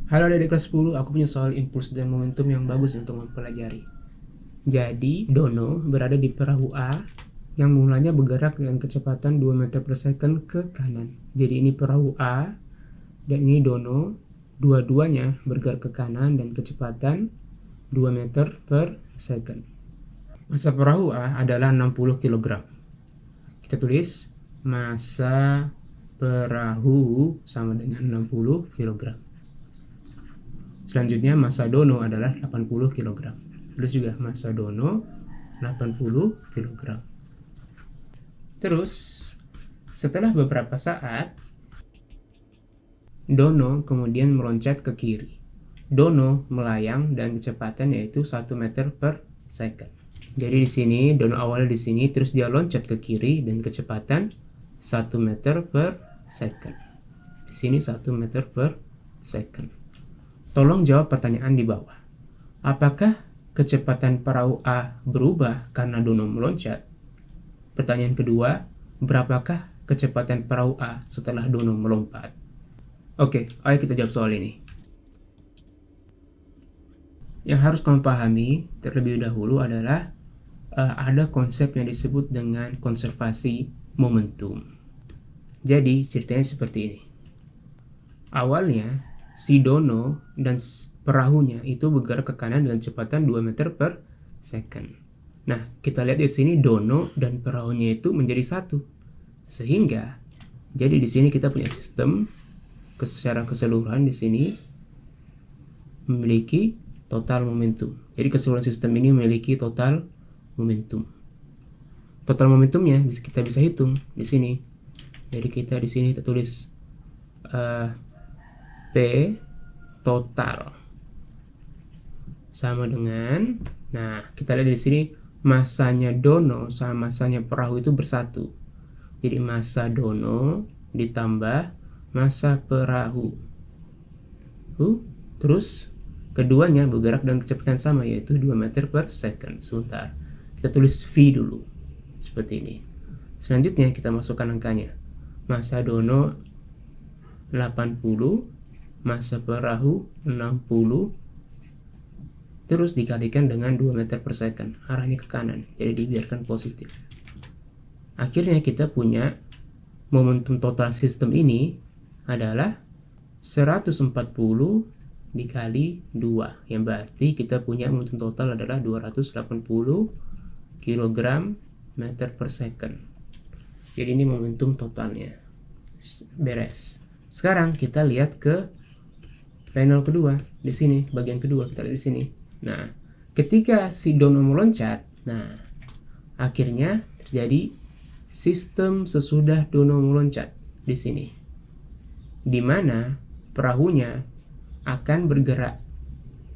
Halo adik kelas 10, aku punya soal impuls dan momentum yang bagus untuk mempelajari. Jadi, Dono berada di perahu A yang mulanya bergerak dengan kecepatan 2 meter per second ke kanan. Jadi ini perahu A dan ini Dono, dua-duanya bergerak ke kanan dan kecepatan 2 meter per second. Massa perahu A adalah 60 kg. Kita tulis massa perahu sama dengan 60 kg. Selanjutnya massa Dono adalah 80 kg. Terus juga massa Dono 80 kg. Terus setelah beberapa saat Dono kemudian meloncat ke kiri. Dono melayang dan kecepatan yaitu 1 meter per second. Jadi di sini Dono awalnya di sini, terus dia loncat ke kiri dan kecepatan 1 meter per second. Di sini 1 meter per second. Tolong jawab pertanyaan di bawah. Apakah kecepatan perahu A berubah karena Dono meloncat? Pertanyaan kedua, berapakah kecepatan perahu A setelah Dono melompat? Oke, ayo kita jawab soal ini. Yang harus kamu pahami terlebih dahulu adalah ada konsep yang disebut dengan konservasi momentum. Jadi ceritanya seperti ini. Awalnya si Dono dan perahunya itu bergerak ke kanan dengan kecepatan 2 meter per second. Nah, kita lihat di sini Dono dan perahunya itu menjadi satu. Sehingga jadi di sini kita punya sistem secara keseluruhan di sini memiliki total momentum. Jadi keseluruhan sistem ini memiliki total momentum. Total momentumnya kita bisa hitung di sini. Jadi kita di sini kita tulis P total sama dengan, nah kita lihat di sini massanya Dono sama massanya perahu itu bersatu. Jadi massa Dono ditambah massa perahu. Terus keduanya bergerak dengan kecepatan sama yaitu 2 meter per second. Sebentar, kita tulis V dulu seperti ini. Selanjutnya kita masukkan angkanya. Massa Dono 80, massa perahu 60, terus dikalikan dengan 2 meter per second, arahnya ke kanan, jadi dibiarkan positif. Akhirnya kita punya momentum total sistem ini adalah 140 dikali 2, yang berarti kita punya momentum total adalah 280 kg meter per second. Jadi ini momentum totalnya. Beres. Sekarang kita lihat ke panel kedua di sini, bagian kedua kita lihat di sini. Nah, ketika si Dono meloncat, nah akhirnya terjadi sistem sesudah Dono meloncat di sini, di mana perahunya akan bergerak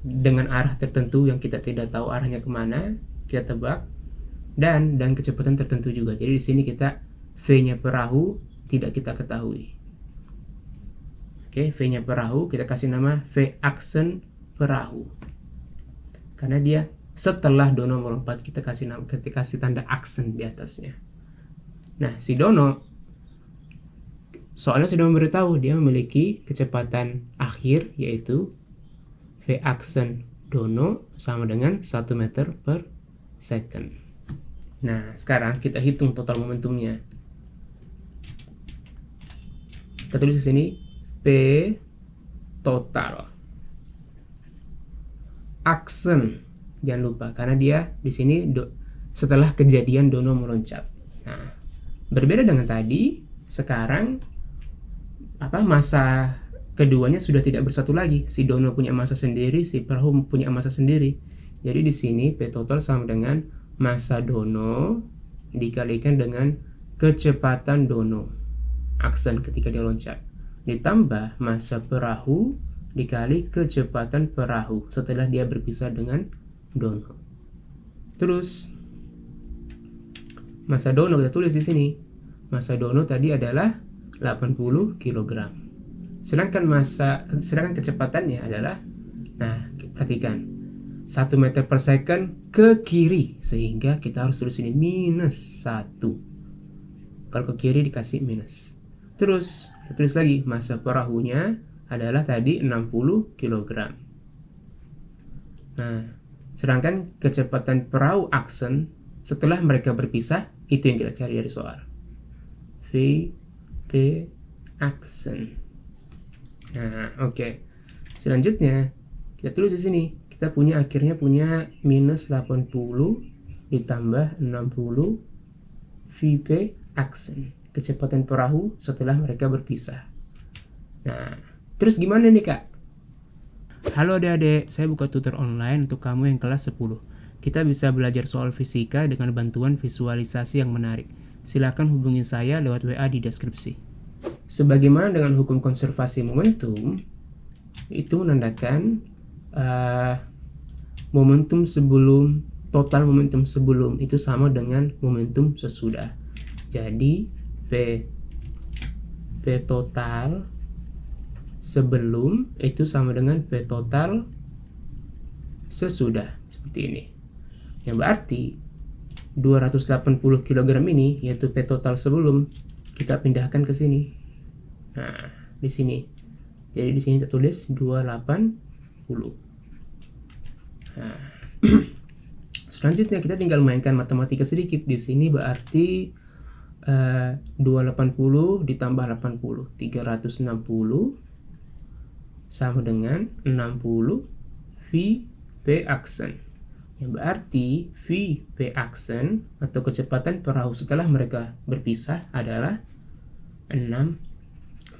dengan arah tertentu yang kita tidak tahu arahnya kemana, kita tebak, dan kecepatan tertentu juga. Jadi di sini kita V-nya perahu tidak kita ketahui. Oke, V-nya perahu kita kasih nama V aksen perahu. Karena dia setelah Dono melompat kita kasih tanda aksen di atasnya. Nah, si Dono soalnya sudah memberitahu dia memiliki kecepatan akhir yaitu V aksen Dono sama dengan 1 meter per second. Nah, sekarang kita hitung total momentumnya. Kita tulis di sini P total aksen, jangan lupa karena dia di sini setelah kejadian Dono meloncat. Nah, berbeda dengan tadi, sekarang massa keduanya sudah tidak bersatu lagi. Si Dono punya massa sendiri, si perahu punya massa sendiri. Jadi di sini P total sama dengan massa Dono dikalikan dengan kecepatan Dono aksen ketika dia loncat, ditambah massa perahu dikali kecepatan perahu setelah dia berpisah dengan Dono. Terus massa Dono kita tulis di sini. Massa Dono tadi adalah 80 kg. Sedangkan kecepatannya adalah, nah perhatikan, 1 meter per second ke kiri, sehingga kita harus tulis ini minus 1. Kalau ke kiri dikasih minus. Terus kita tulis lagi massa perahunya adalah tadi 60 kg. Nah, sedangkan kecepatan perahu aksen setelah mereka berpisah, itu yang kita cari dari soal. VP aksen. Nah, oke. Selanjutnya, kita tulis di sini. Kita akhirnya punya minus 80 ditambah 60 VP aksen. Kecepatan perahu setelah mereka berpisah. Nah, terus gimana nih, Kak? Halo adik-adik, saya buka tutor online untuk kamu yang kelas 10. Kita bisa belajar soal fisika dengan bantuan visualisasi yang menarik. Silakan hubungi saya lewat WA di deskripsi. Sebagaimana dengan hukum konservasi momentum, itu menandakan momentum sebelum, total momentum sebelum itu sama dengan momentum sesudah. Jadi P total sebelum itu sama dengan P total sesudah, seperti ini. Yang berarti 280 kg ini, yaitu P total sebelum, kita pindahkan ke sini. Nah, di sini. Jadi di sini kita tulis 280. Nah, selanjutnya kita tinggal mainkan matematika sedikit. Di sini berarti 280 ditambah 80, 360 sama dengan 60 VP aksen. Yang berarti VP aksen atau kecepatan perahu setelah mereka berpisah adalah 6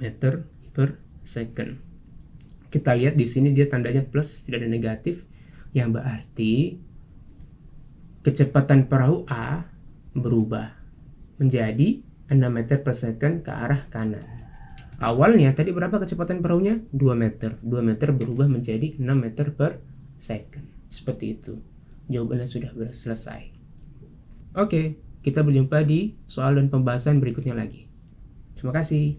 meter per second. Kita lihat di sini dia tandanya plus, tidak ada negatif, yang berarti kecepatan perahu A berubah menjadi 6 meter per second ke arah kanan. Awalnya tadi berapa kecepatan perahunya? 2 meter. 2 meter berubah menjadi 6 meter per second. Seperti itu. Jawabannya sudah selesai. Oke, kita berjumpa di soal dan pembahasan berikutnya lagi. Terima kasih.